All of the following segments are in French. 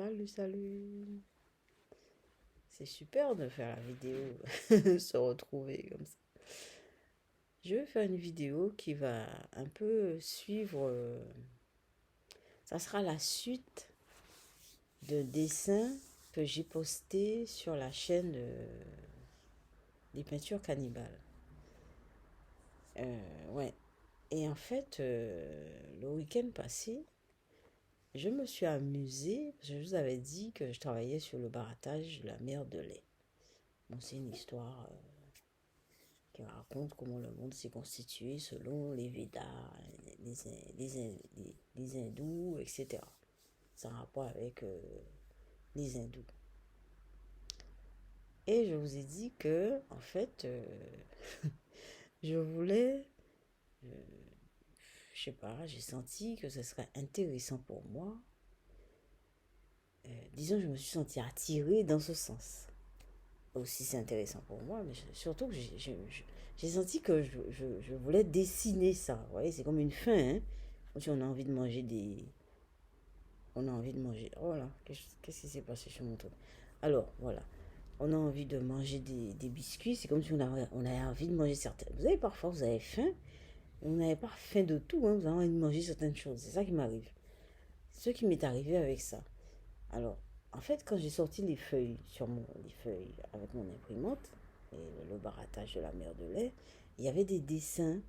Salut, salut. C'est super de faire la vidéo, se retrouver comme ça. Je vais faire une vidéo qui va un peu suivre. Ça sera la suite de dessins que j'ai postés sur la chaîne des peintures cannibales. Ouais. Et en fait, le week-end passé, je me suis amusée, parce que je vous avais dit que je travaillais sur le barattage de la mer de lait. Bon, c'est une histoire qui raconte comment le monde s'est constitué selon les Védas, les, les hindous, etc. Ça a un rapport avec les hindous. Et je vous ai dit que, en fait, je voulais, je sais pas, j'ai senti que ce serait intéressant pour moi. Disons, je me suis sentie attirée dans ce sens. Aussi, c'est intéressant pour moi, mais surtout que j'ai senti que je voulais dessiner ça. Vous voyez, c'est comme une faim, hein? Comme si on a envie de manger des. On a envie de manger. Oh là, qu'est-ce qui s'est passé sur mon truc? Alors, voilà. On a envie de manger des biscuits. C'est comme si on avait envie de manger certaines. Vous savez, parfois, vous avez faim. Vous n'avez pas faim de tout, hein, vous avez envie de manger certaines choses. C'est ça qui m'arrive. C'est ce qui m'est arrivé avec ça. Alors, en fait, quand j'ai sorti les feuilles avec mon imprimante et le barattage de la mer de lait, il y avait des dessins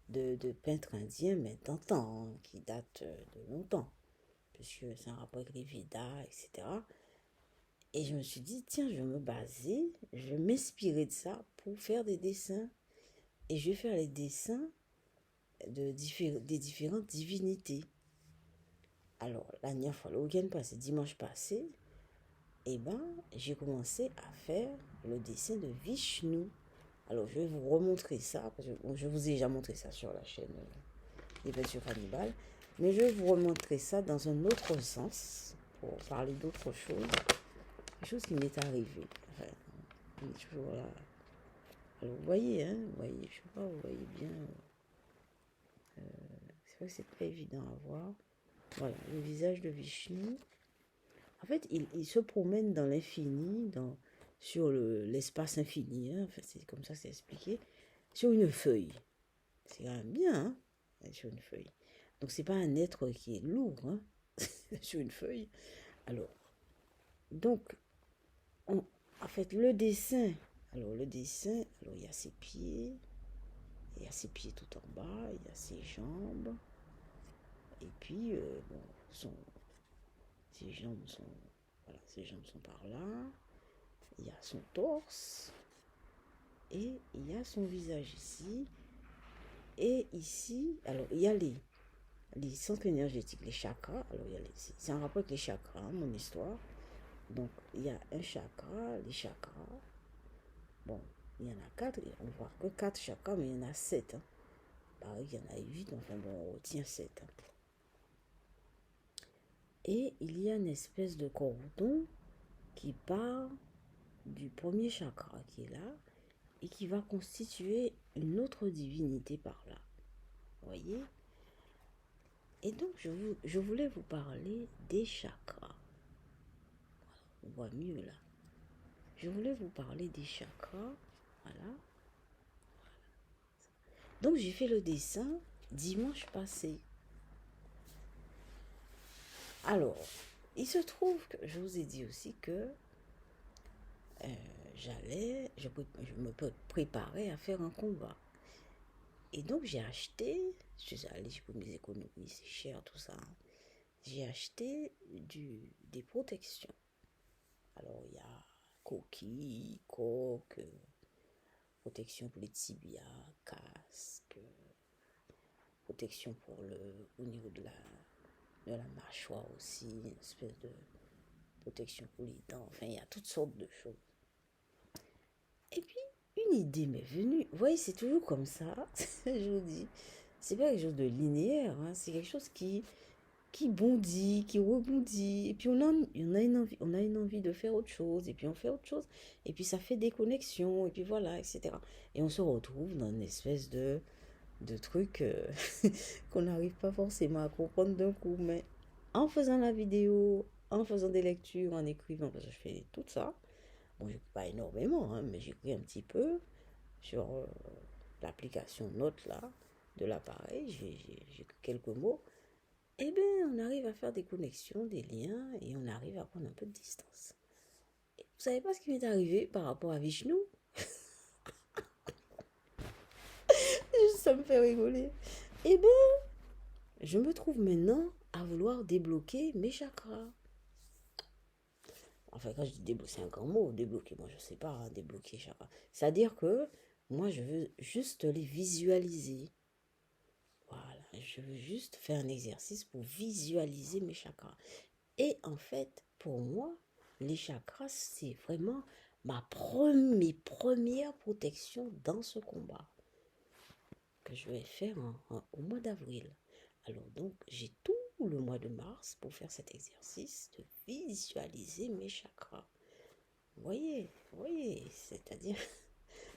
de peintres indiens, mais d'antan, hein, qui datent de longtemps, puisque c'est un rapport avec les Védas, etc. Et je me suis dit, tiens, je vais me baser, je vais m'inspirer de ça pour faire des dessins. Et je vais faire les dessins des différentes divinités. Alors, la dernière fois, le week-end passé, dimanche passé, eh ben, j'ai commencé à faire le dessin de Vishnu. Alors, je vais vous remontrer ça, parce que je vous ai déjà montré ça sur la chaîne des peintures cannibales, mais je vais vous remontrer ça dans un autre sens, pour parler d'autre chose, quelque chose qui m'est arrivé. Enfin, on est toujours là. Alors, vous voyez, hein, vous voyez, je sais pas, vous voyez bien. C'est vrai que c'est pas évident à voir. Voilà, le visage de Vishnu. En fait, il se promène dans l'infini, sur l'espace infini, hein, enfin, c'est comme ça que c'est expliqué, sur une feuille. C'est quand même bien, hein, sur une feuille. Donc, c'est pas un être qui est lourd, hein, sur une feuille. Alors, donc, en fait, le dessin, alors il y a ses pieds, il y a ses pieds tout en bas, il y a ses jambes, et puis, bon, ses jambes sont, voilà, ses jambes sont par là, il y a son torse, et il y a son visage ici, et ici, alors il y a les centres énergétiques, les chakras, alors c'est un rapport avec les chakras, hein, mon histoire, donc il y a un chakra, les chakras, bon, il y en a quatre, on voit que quatre chakras, mais il y en a sept, hein. Pareil, il y en a huit, enfin bon, on retient sept, hein. Et il y a une espèce de cordon qui part du premier chakra qui est là et qui va constituer une autre divinité par là. Vous voyez? Et donc, je voulais vous parler des chakras. On voit mieux là. Je voulais vous parler des chakras. Voilà. Donc, j'ai fait le dessin dimanche passé. Alors, il se trouve que je vous ai dit aussi que je me préparais à faire un combat. Et donc j'ai acheté, je suis allée pour mes économies, c'est cher tout ça, hein. J'ai acheté des protections. Alors il y a coquilles, coque, protection pour les tibias, casque, protection au niveau de la mâchoire aussi, une espèce de protection pour les dents, enfin il y a toutes sortes de choses. Et puis, une idée m'est venue. Vous voyez, c'est toujours comme ça. Je vous dis, c'est pas quelque chose de linéaire, hein. C'est quelque chose qui bondit, qui rebondit. Et puis, on a une envie de faire autre chose. Et puis, on fait autre chose. Et puis, ça fait des connexions. Et puis, voilà, etc. Et on se retrouve dans une espèce de truc qu'on n'arrive pas forcément à comprendre d'un coup. Mais en faisant la vidéo, en faisant des lectures, en écrivant, parce que je fais tout ça. Bon, j'écris pas énormément, hein, mais j'écris un petit peu sur l'application Note là, de l'appareil. J'écris quelques mots. Eh bien, on arrive à faire des connexions, des liens, et on arrive à prendre un peu de distance. Et vous savez pas ce qui m'est arrivé par rapport à Vishnu? Ça me fait rigoler. Eh bien, je me trouve maintenant à vouloir débloquer mes chakras. Enfin, quand je dis débloquer, c'est un grand mot, débloquer. Moi, je sais pas, hein, débloquer chakras. C'est-à-dire que moi, je veux juste les visualiser. Voilà, je veux juste faire un exercice pour visualiser mes chakras. Et en fait, pour moi, les chakras, c'est vraiment mes premières protections dans ce combat que je vais faire au mois d'avril. Alors donc, j'ai tout le mois de mars pour faire cet exercice de visualiser mes chakras. Vous voyez, c'est-à-dire,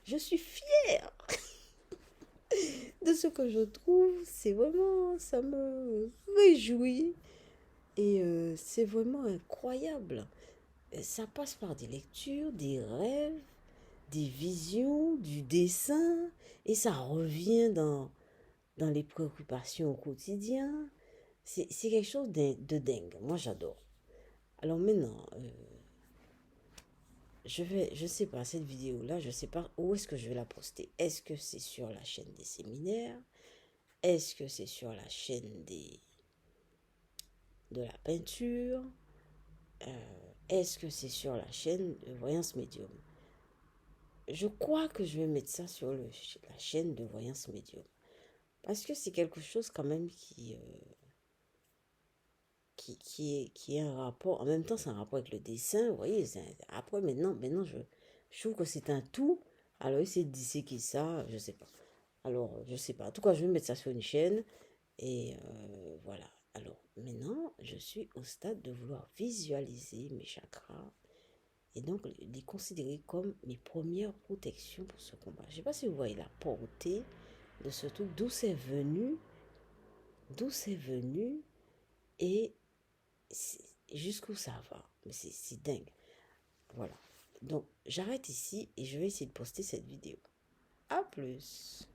je suis fière de ce que je trouve. C'est vraiment, ça me réjouit. Et c'est vraiment incroyable. Ça passe par des lectures, des rêves, des visions, du dessin. Et ça revient dans les préoccupations au quotidien. C'est quelque chose de dingue. Moi, j'adore. Alors maintenant, je sais pas, cette vidéo-là, je sais pas où est-ce que je vais la poster. Est-ce que c'est sur la chaîne des séminaires? Est-ce que c'est sur la chaîne de la peinture? Est-ce que c'est sur la chaîne de Voyance Médium? Je crois que je vais mettre ça sur la chaîne de Voyance Médium. Parce que c'est quelque chose quand même qui est un rapport. En même temps, c'est un rapport avec le dessin. Vous voyez, après, maintenant je trouve que c'est un tout. Alors, essayer de disséquer ça, je sais pas. Alors, je sais pas. En tout cas, je vais mettre ça sur une chaîne. Et voilà. Alors, maintenant, je suis au stade de vouloir visualiser mes chakras et donc les considérer comme mes premières protections pour ce combat. Je ne sais pas si vous voyez la portée de ce truc, d'où c'est venu et jusqu'où ça va. Mais c'est dingue. Voilà. Donc, j'arrête ici et je vais essayer de poster cette vidéo. À plus.